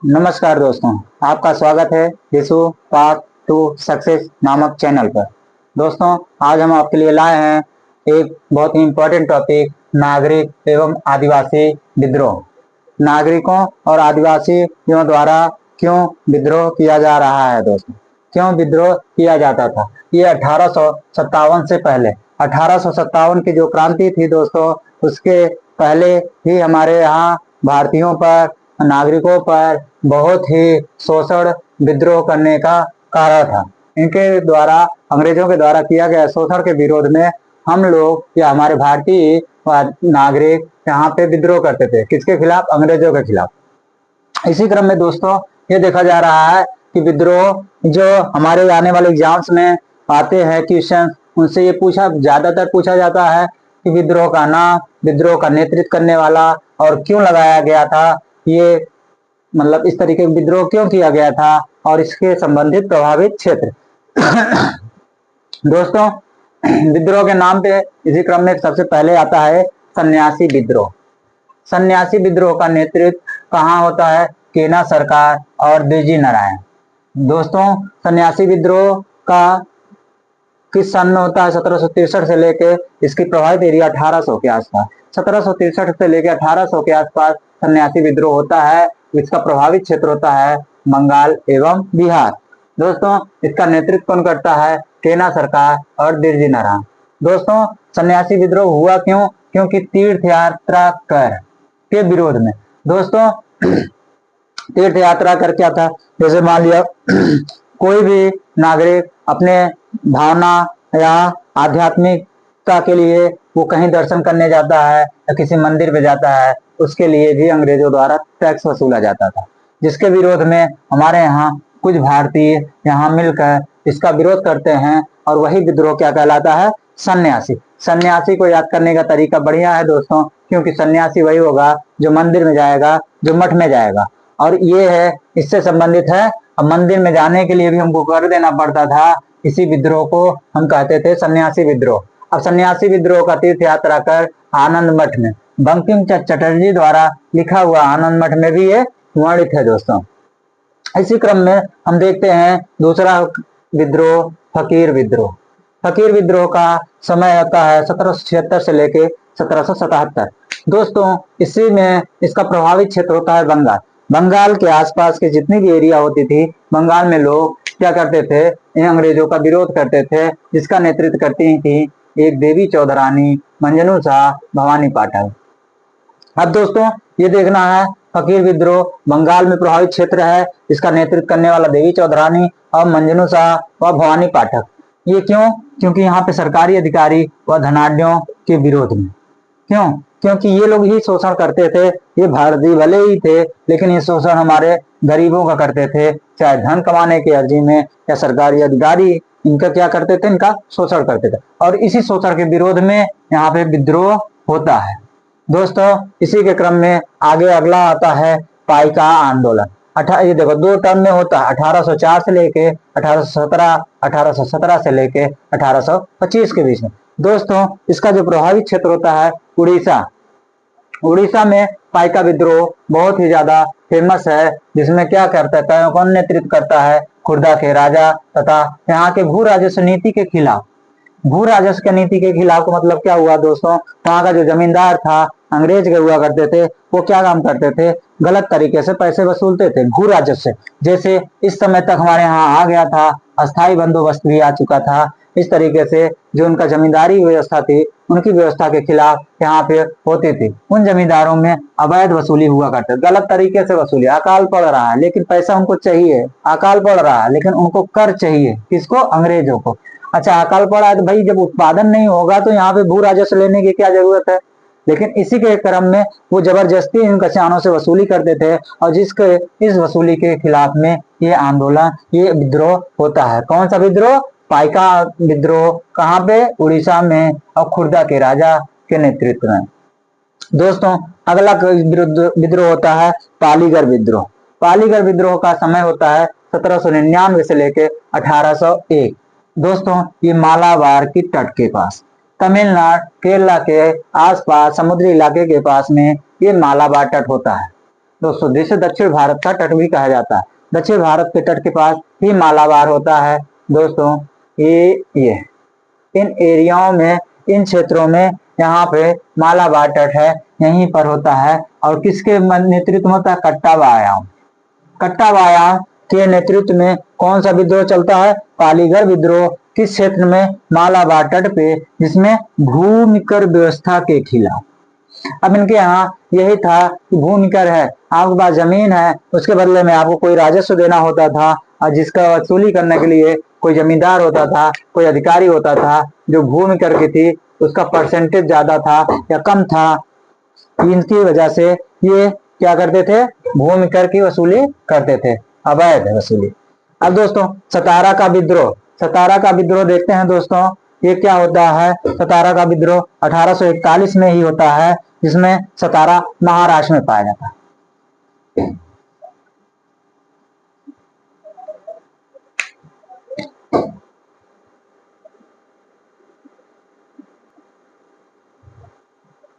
नमस्कार दोस्तों, आपका स्वागत है दिशु पाथ टू सक्सेस नामक चैनल पर। दोस्तों, आज हम आपके लिए लाए हैं एक बहुत ही इम्पोर्टेंट टॉपिक, नागरिक एवं आदिवासी विद्रोह। नागरिकों और आदिवासियों द्वारा क्यों विद्रोह किया जा रहा है दोस्तों, क्यों विद्रोह किया जाता था। ये 1857 से पहले, 1857 की जो क्रांति थी दोस्तों, उसके पहले ही हमारे यहाँ भारतीयों पर, नागरिकों पर बहुत ही शोषण विद्रोह करने का कारण था। इनके द्वारा, अंग्रेजों के द्वारा किया गया शोषण के विरोध में हम लोग या हमारे भारतीय नागरिक यहाँ पे विद्रोह करते थे। किसके खिलाफ? अंग्रेजों के खिलाफ। इसी क्रम में दोस्तों ये देखा जा रहा है कि विद्रोह जो हमारे आने वाले एग्जाम्स में आते हैं क्वेश्चन, उनसे ये ज्यादातर पूछा जाता है कि विद्रोह का नाम, विद्रोह का नेतृत्व करने वाला और क्यों लगाया गया था, ये मतलब इस तरीके का विद्रोह क्यों किया गया था और इसके संबंधित प्रभावित क्षेत्र। दोस्तों, विद्रोह के नाम पे इसी क्रम में सबसे पहले आता है सन्यासी विद्रोह। सन्यासी विद्रोह का नेतृत्व कहाँ होता है? केना सरकार और बिरजू नारायण। दोस्तों, सन्यासी विद्रोह का किस सन में होता है? 1763 से लेके इसकी प्रभावित एरिया 1800 के आसपास, 1763 से लेके 1800 के आसपास सन्यासी विद्रोह होता है। इसका प्रभावित क्षेत्र होता है बंगाल एवं बिहार। दोस्तों, इसका नेतृत्व कौन करता है? केना सरकार और बिरजू नारायण। दोस्तों, सन्यासी विद्रोह हुआ क्यों? क्योंकि तीर्थ यात्रा कर के विरोध में। दोस्तों, तीर्थ यात्रा कर क्या था? जैसे मान लिया कोई भी नागरिक अपने भावना या आध्यात्मिकता के लिए वो कहीं दर्शन करने जाता है या किसी मंदिर में जाता है, उसके लिए भी अंग्रेजों द्वारा टैक्स वसूला जाता था, जिसके विरोध में हमारे यहाँ कुछ भारतीय यहाँ मिलकर इसका विरोध करते हैं। और वही विद्रोह क्या कहलाता है? सन्यासी। सन्यासी को याद करने का तरीका बढ़िया है दोस्तों, क्योंकि सन्यासी वही होगा जो मंदिर में जाएगा, जो मठ में जाएगा। और ये है, इससे संबंधित है। अब मंदिर में जाने के लिए भी हमको कर देना पड़ता था। इसी विद्रोह को हम कहते थे सन्यासी विद्रोह। अब सन्यासी विद्रोह का तीर्थ यात्रा कर आनंद मठ में, बंकिम चंद्र चटर्जी द्वारा लिखा हुआ आनंद मठ में भी ये वर्णित है दोस्तों। इसी क्रम में हम देखते हैं दूसरा विद्रोह, फकीर विद्रोह। फकीर विद्रोह का समय आता है 1776 से लेके 1777। दोस्तों, इसी में इसका प्रभावित क्षेत्र होता है बंगाल। बंगाल के आसपास के जितनी भी एरिया होती थी, बंगाल में लोग क्या करते थे? इन अंग्रेजों का विरोध करते थे, जिसका नेतृत्व करती थी एक देवी चौधरानी, मंजनू शाह, भवानी पाठक। अब दोस्तों ये देखना है, फकीर विद्रोह बंगाल में प्रभावित क्षेत्र है, इसका नेतृत्व करने वाला देवी चौधरानी और मंजनू शाह व भवानी पाठक। ये क्यों? क्योंकि यहाँ पे सरकारी अधिकारी व धनाढ्यों के विरोध में। क्यों? क्योंकि ये लोग ही शोषण करते थे। ये भारतीय भले ही थे, लेकिन ये शोषण हमारे गरीबों का करते थे, चाहे धन कमाने के अर्जी में या सरकारी अधिकारी इनका क्या करते थे? इनका शोषण करते थे। और इसी शोषण के विरोध में यहाँ पे विद्रोह होता है। दोस्तों, इसी के क्रम में आगे अगला आता है पाइका आंदोलन। ये देखो, दो टर्म में होता है, 1804 से लेके 1817, 1817 से लेके 1825 के बीच में। दोस्तों, इसका जो प्रभावित क्षेत्र होता है उड़ीसा। उड़ीसा में पाइका विद्रोह बहुत ही ज्यादा फेमस है, जिसमें क्या करता है, कौन नेतृत्व करता है? खुर्दा के राजा तथा यहाँ के भू राजस्व नीति के खिलाफ। भू राजस्व नीति के खिलाफ का मतलब क्या हुआ दोस्तों? वहां का जो जमींदार था, अंग्रेज के हुआ करते थे, वो क्या काम करते थे? गलत तरीके से पैसे वसूलते थे भू राजस्व से। जैसे इस समय तक हमारे यहाँ आ गया था, अस्थायी बंदोबस्त भी आ चुका था। इस तरीके से जो उनका जमींदारी व्यवस्था थी, उनकी व्यवस्था के खिलाफ यहाँ पे होती थी। उन जमींदारों में अवैध वसूली हुआ करते, गलत तरीके से वसूली। अकाल पड़ रहा है लेकिन पैसा उनको चाहिए, अकाल पड़ रहा है लेकिन उनको कर चाहिए। किसको? अंग्रेजों को। अच्छा, अकाल पड़ा है तो भाई जब उत्पादन नहीं होगा तो यहाँ पे भू राजस्व लेने की क्या जरूरत है? लेकिन इसी के क्रम में वो जबरदस्ती इन किसानों से वसूली करते थे, और जिसके इस वसूली के खिलाफ में ये आंदोलन, ये विद्रोह होता है। कौन सा विद्रोह? पाइका विद्रोह। कहाँ पे? उड़ीसा में, और खुर्दा के राजा के नेतृत्व में। दोस्तों, अगला विद्रोह होता है पालीगढ़ विद्रोह। पालीगढ़ विद्रोह का समय होता है 1799 से लेके 1801। दोस्तों, ये मालाबार की तट के पास, तमिलनाडु केरला के आसपास समुद्री इलाके के पास में ये मालाबार तट होता है। दोस्तों जिसे दक्षिण भारत का तट भी कहा जाता है। दक्षिण भारत के तट के पास ही मालाबार होता है दोस्तों। ये इन एरियाओं में, इन क्षेत्रों में यहाँ पे मालाबार तट है, यहीं पर होता है। और किसके नेतृत्व में होता है? कट्टाबायाम। कट्टाबायाम के नेतृत्व में कौन सा विद्रोह चलता है? पालीगढ़ विद्रोह। किस क्षेत्र में? मालाबार तट पे, जिसमें भूमिकर व्यवस्था के खिलाफ। अब इनके यहाँ यही था कि भूमिकर है, आपके पास जमीन है, उसके बदले में आपको कोई राजस्व देना होता था, और जिसका वसूली करने के लिए कोई जमींदार होता था, कोई अधिकारी होता था, जो भूमिकर की थी उसका परसेंटेज ज्यादा था या कम था। इनकी वजह से ये क्या करते थे? भूमिकर की वसूली करते थे, अवैध वसूली। अब दोस्तों सतारा का विद्रोह, सतारा का विद्रोह देखते हैं दोस्तों। ये क्या होता है? सतारा का विद्रोह 1841 में ही होता है, जिसमें सतारा महाराष्ट्र में पाया जाता है।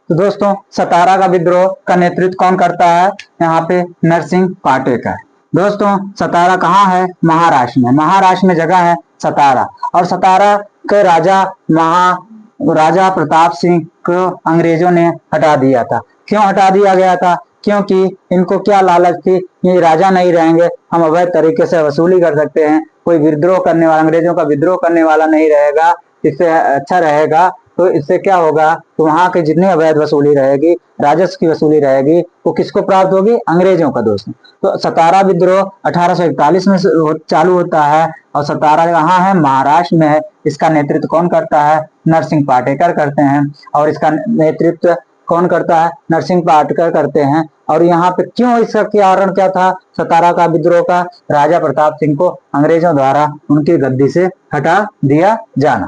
तो दोस्तों सतारा का विद्रोह का नेतृत्व कौन करता है? यहाँ पे नरसिंह पाटेकर। दोस्तों सतारा कहाँ है? महाराष्ट्र में। महाराष्ट्र में जगह है सतारा। और सतारा के राजा प्रताप सिंह को अंग्रेजों ने हटा दिया था। क्यों हटा दिया गया था? क्योंकि इनको क्या लालच थी, ये राजा नहीं रहेंगे, हम अवैध तरीके से वसूली कर सकते हैं, कोई विद्रोह करने वाला, अंग्रेजों का विद्रोह करने वाला नहीं रहेगा, इससे अच्छा रहेगा। तो इससे क्या होगा? तो वहां की जितनी अवैध वसूली रहेगी, राजस्व की वसूली रहेगी, वो किसको प्राप्त होगी? अंग्रेजों का दोस्तों। तो सतारा विद्रोह 1841 में चालू होता है, और सतारा कहाँ है? महाराष्ट्र में है। इसका नेतृत्व कौन करता है? नरसिंह पाटेकर करते हैं। और इसका नेतृत्व कौन करता है? नरसिंह पाटेकर करते हैं। और यहाँ पे क्यों, इसका कारण क्या था सतारा का विद्रोह का? राजा प्रताप सिंह को अंग्रेजों द्वारा उनकी गद्दी से हटा दिया जाना।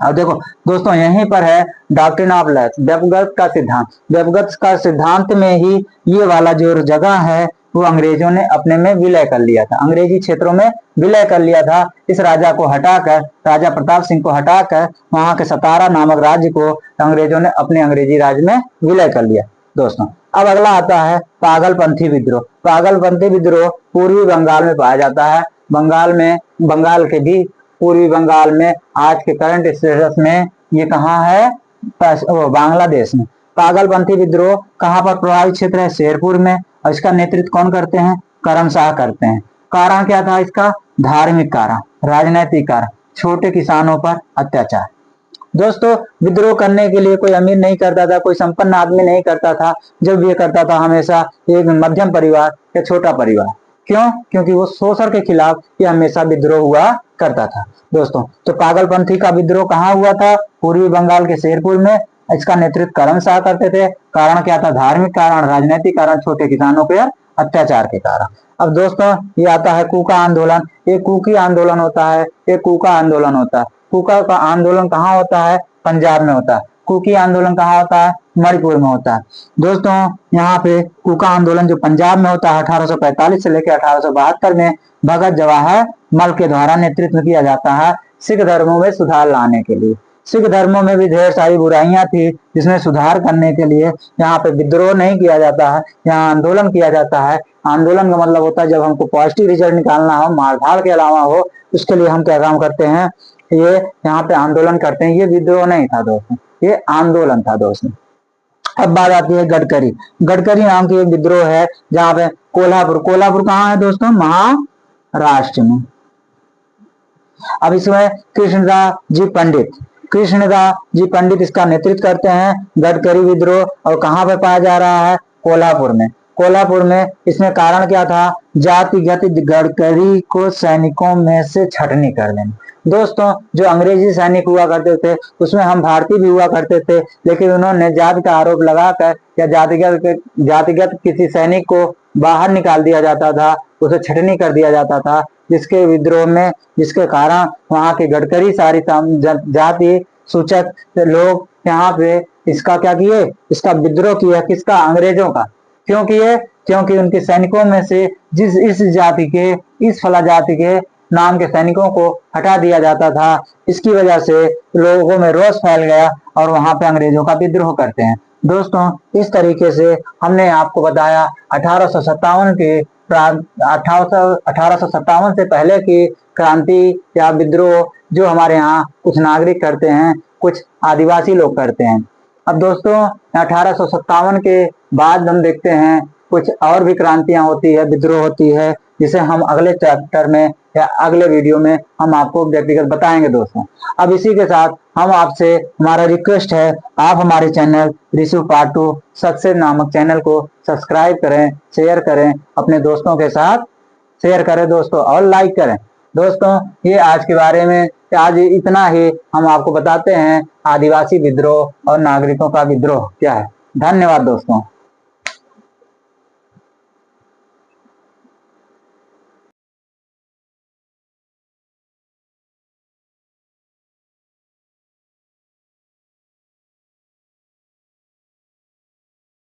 अब देखो दोस्तों यहीं पर है डॉक्ट्रिन ऑफ लैक्स, व्यपगत का सिद्धांत। व्यपगत का सिद्धांत में ही ये वाला जो जगह है वो अंग्रेजों ने अपने में विलय कर लिया था, अंग्रेजी क्षेत्रों में विलय कर लिया था। इस राजा को हटाकर, राजा प्रताप सिंह को हटाकर, वहां के सतारा नामक राज्य को अंग्रेजों ने अपने अंग्रेजी राज्य में विलय कर लिया दोस्तों। अब अगला आता है पागलपंथी विद्रोह। पागलपंथी विद्रोह पूर्वी बंगाल में पाया जाता है। बंगाल में, बंगाल के भी पूर्वी बंगाल में, आज के करंट स्टेटस में ये कहाँ है? बांग्लादेश में। पागलपंथी विद्रोह कहाँ पर प्रभावित क्षेत्र है? शेरपुर में। और इसका नेतृत्व कौन करते हैं? करम शाह करते हैं। कारण क्या था इसका? धार्मिक कारण, राजनैतिक कारण, छोटे किसानों पर अत्याचार। दोस्तों विद्रोह करने के लिए कोई अमीर नहीं करता था, कोई संपन्न आदमी नहीं करता था। जब ये करता था हमेशा एक मध्यम परिवार या छोटा परिवार। क्यों? क्योंकि वो शोषण के खिलाफ ये हमेशा विद्रोह हुआ करता था दोस्तों। तो पागलपंथी का विद्रोह कहाँ हुआ था? पूर्वी बंगाल के शेरपुर में। इसका नेतृत्व करम शाह करते थे। कारण क्या था? धार्मिक कारण, राजनीतिक कारण, छोटे किसानों के अत्याचार के कारण। अब दोस्तों ये आता है कूका आंदोलन। ये कूकी आंदोलन होता है, ये कूका आंदोलन होता है। कूका का आंदोलन कहाँ होता है? पंजाब में होता है। कूकी आंदोलन कहाँ होता है? मणिपुर में होता है दोस्तों। यहाँ पे कूका आंदोलन जो पंजाब में होता है 1845 से लेकर 1872 में भगत जवाहर मल के द्वारा नेतृत्व किया जाता है, सिख धर्मों में सुधार लाने के लिए। सिख धर्मों में भी ढेर सारी बुराइयां थी, जिसमें सुधार करने के लिए यहाँ पे विद्रोह नहीं किया जाता है, यहाँ आंदोलन किया जाता है। आंदोलन का मतलब होता है जब हमको पॉजिटिव रिजल्ट निकालना हो, मारधाड़ के अलावा हो, उसके लिए हम क्या काम करते हैं? ये यहाँ पे आंदोलन करते हैं। ये विद्रोह नहीं था दोस्तों, ये आंदोलन था दोस्तों। अब बात आती है गडकरी। गडकरी नाम की एक विद्रोह है, जहाँ पे कोल्हापुर, कोल्हापुर कहाँ है दोस्तों? महाराष्ट्र में। अब इसमें कृष्णदास जी पंडित, कृष्णदास जी पंडित इसका नेतृत्व करते हैं, गडकरी विद्रोह। और कहाँ पे पाया जा रहा है? कोल्हापुर में। कोल्हापुर में। इसमें कारण क्या था? जातिगत गडकरी को सैनिकों में से छटनी कर देना। दोस्तों जो अंग्रेजी सैनिक हुआ करते थे उसमें हम भारतीय भी हुआ करते थे, लेकिन उन्होंने जाति का आरोप लगाकर या जातिगत किसी सैनिक को बाहर निकाल दिया जाता था, उसे छटनी कर दिया जाता था, जिसके विद्रोह में, जिसके कारण वहां के गडकरी सारी जाति सूचक लोग यहाँ पे इसका क्या किए? इसका विद्रोह किया। किसका? अंग्रेजों का। क्यों किए? क्योंकि उनके सैनिकों में से इस जाति के, इस फला जाति के नाम के सैनिकों को हटा दिया जाता था। इसकी वजह से लोगों में रोष फैल गया और वहां पे अंग्रेजों का विद्रोह करते हैं। दोस्तों इस तरीके से हमने आपको बताया 1857 के 1857 से पहले की क्रांति या विद्रोह जो हमारे यहाँ कुछ नागरिक करते हैं, कुछ आदिवासी लोग करते हैं। अब दोस्तों 1857 के बाद हम देखते हैं कुछ और भी क्रांतियां होती है, विद्रोह होती है, जिसे हम अगले चैप्टर में या अगले वीडियो में हम आपको व्यक्तिगत बताएंगे दोस्तों। अब इसी के साथ हम आपसे हमारा रिक्वेस्ट है, आप हमारे चैनल ऋषु पार्ट 2 सक्सेस नामक चैनल को सब्सक्राइब करें, शेयर करें, अपने दोस्तों के साथ शेयर करें दोस्तों, और लाइक करें दोस्तों। ये आज के बारे में, आज इतना ही हम आपको बताते हैं आदिवासी विद्रोह और नागरिकों का विद्रोह क्या है। धन्यवाद दोस्तों।